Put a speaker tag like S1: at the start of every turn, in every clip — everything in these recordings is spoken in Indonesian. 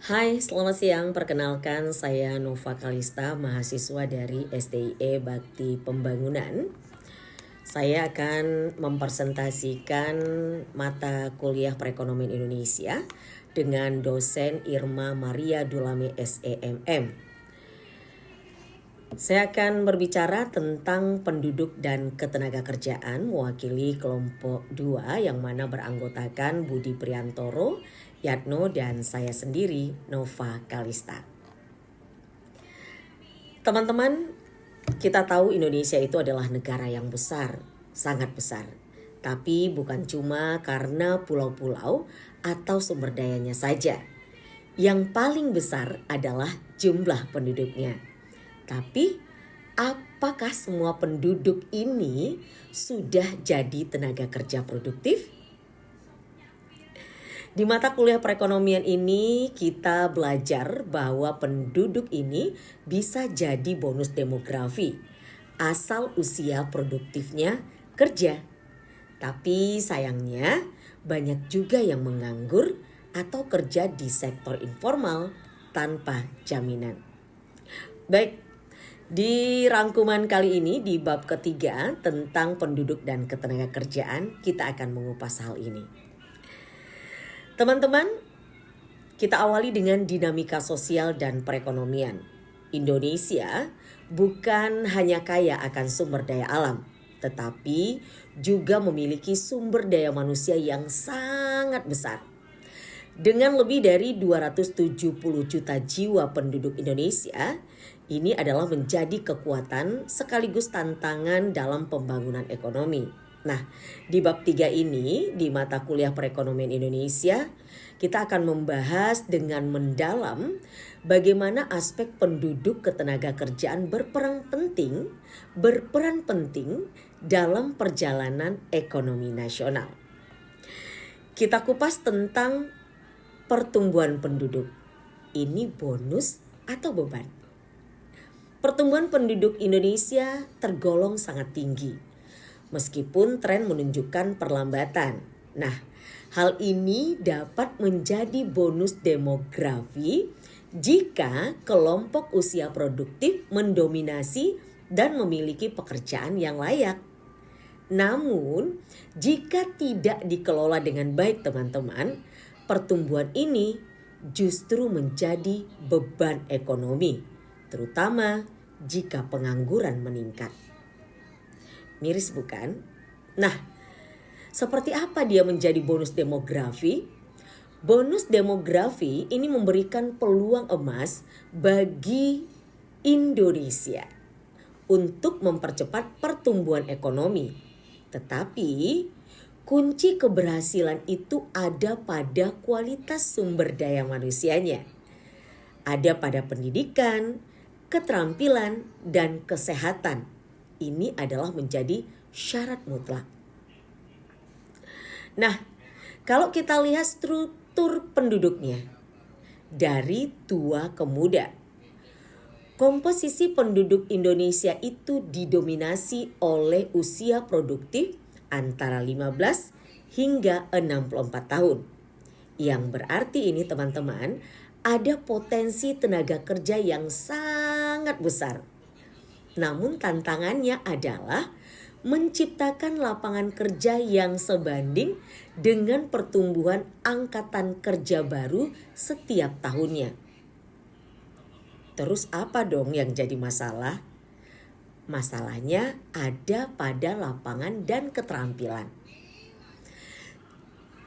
S1: Hai, selamat siang. Perkenalkan, saya Nova Kalista, mahasiswa dari STIE Bakti Pembangunan. Saya akan mempresentasikan mata kuliah perekonomian Indonesia dengan dosen Irma Maria Dulame SEMM. Saya akan berbicara tentang penduduk dan ketenagakerjaan mewakili kelompok 2 yang mana beranggotakan Budi Priantoro, Yatno, dan saya sendiri, Nova Kalista. Teman-teman, kita tahu Indonesia itu adalah negara yang besar, sangat besar. Tapi bukan cuma karena pulau-pulau atau sumber dayanya saja. Yang paling besar adalah jumlah penduduknya. Tapi apakah semua penduduk ini sudah jadi tenaga kerja produktif? Di mata kuliah perekonomian ini kita belajar bahwa penduduk ini bisa jadi bonus demografi asal usia produktifnya kerja. Tapi sayangnya banyak juga yang menganggur atau kerja di sektor informal tanpa jaminan. Baik, di rangkuman kali ini di bab ketiga tentang penduduk dan ketenagakerjaan kita akan mengupas hal ini. Teman-teman, kita awali dengan dinamika sosial dan perekonomian. Indonesia bukan hanya kaya akan sumber daya alam, tetapi juga memiliki sumber daya manusia yang sangat besar. Dengan lebih dari 270 juta jiwa penduduk Indonesia, ini adalah menjadi kekuatan sekaligus tantangan dalam pembangunan ekonomi. Nah, di bab 3 ini, di mata kuliah perekonomian Indonesia, kita akan membahas dengan mendalam bagaimana aspek penduduk ketenagakerjaan berperan penting dalam perjalanan ekonomi nasional. Kita kupas tentang pertumbuhan penduduk. Ini bonus atau beban? Pertumbuhan penduduk Indonesia tergolong sangat tinggi, meskipun tren menunjukkan perlambatan. Nah, hal ini dapat menjadi bonus demografi jika kelompok usia produktif mendominasi dan memiliki pekerjaan yang layak. Namun, jika tidak dikelola dengan baik teman-teman, pertumbuhan ini justru menjadi beban ekonomi, terutama jika pengangguran meningkat. Miris bukan? Nah, seperti apa dia menjadi bonus demografi? Bonus demografi ini memberikan peluang emas bagi Indonesia untuk mempercepat pertumbuhan ekonomi. Tetapi kunci keberhasilan itu ada pada kualitas sumber daya manusianya. Ada pada pendidikan, keterampilan, dan kesehatan. Ini adalah menjadi syarat mutlak. Nah, kalau kita lihat struktur penduduknya dari tua ke muda, komposisi penduduk Indonesia itu didominasi oleh usia produktif antara 15 hingga 64 tahun. Yang berarti ini teman-teman, ada potensi tenaga kerja yang sangat besar. Namun tantangannya adalah menciptakan lapangan kerja yang sebanding dengan pertumbuhan angkatan kerja baru setiap tahunnya. Terus apa dong yang jadi masalah? Masalahnya ada pada lapangan dan keterampilan.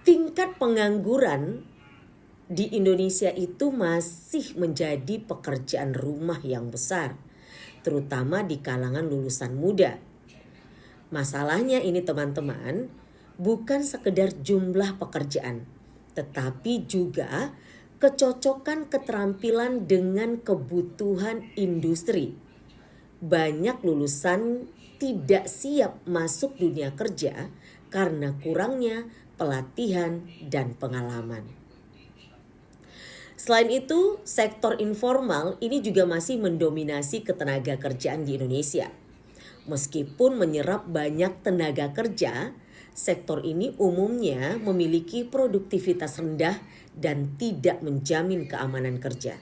S1: Tingkat pengangguran di Indonesia itu masih menjadi pekerjaan rumah yang besar, terutama di kalangan lulusan muda. Masalahnya ini teman-teman, bukan sekedar jumlah pekerjaan, tetapi juga kecocokan keterampilan dengan kebutuhan industri. Banyak lulusan tidak siap masuk dunia kerja karena kurangnya pelatihan dan pengalaman. Selain itu, sektor informal ini juga masih mendominasi ketenagakerjaan di Indonesia. Meskipun menyerap banyak tenaga kerja, sektor ini umumnya memiliki produktivitas rendah dan tidak menjamin keamanan kerja.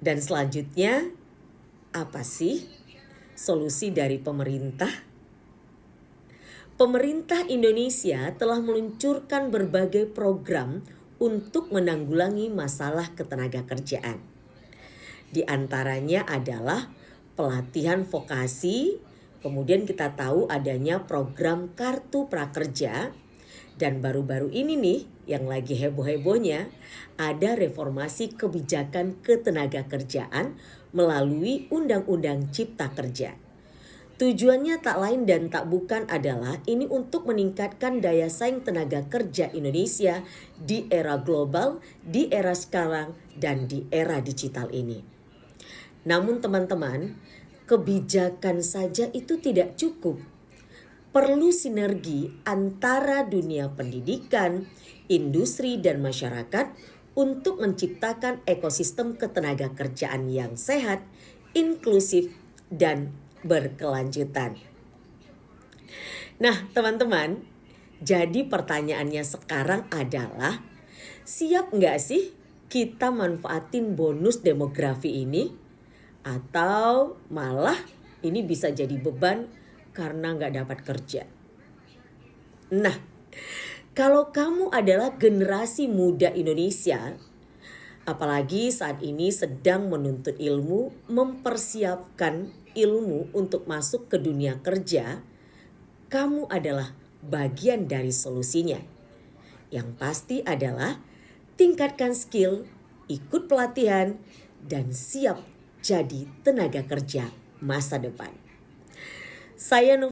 S1: Dan selanjutnya, apa sih solusi dari pemerintah? Pemerintah Indonesia telah meluncurkan berbagai program untuk menanggulangi masalah ketenagakerjaan. Di antaranya adalah pelatihan vokasi, kemudian kita tahu adanya program Kartu Prakerja, dan baru-baru ini nih yang lagi heboh-hebohnya ada reformasi kebijakan ketenagakerjaan melalui Undang-Undang Cipta Kerja. Tujuannya tak lain dan tak bukan adalah ini untuk meningkatkan daya saing tenaga kerja Indonesia di era global, di era sekarang, dan di era digital ini. Namun teman-teman, kebijakan saja itu tidak cukup. Perlu sinergi antara dunia pendidikan, industri, dan masyarakat untuk menciptakan ekosistem ketenagakerjaan yang sehat, inklusif, dan berkelanjutan. Nah, teman-teman, jadi pertanyaannya sekarang adalah, siap nggak sih kita manfaatin bonus demografi ini? Atau malah ini bisa jadi beban karena nggak dapat kerja? Nah, kalau kamu adalah generasi muda Indonesia, apalagi saat ini sedang menuntut ilmu, mempersiapkan ilmu untuk masuk ke dunia kerja, kamu adalah bagian dari solusinya. Yang pasti adalah tingkatkan skill, ikut pelatihan, dan siap jadi tenaga kerja masa depan. Saya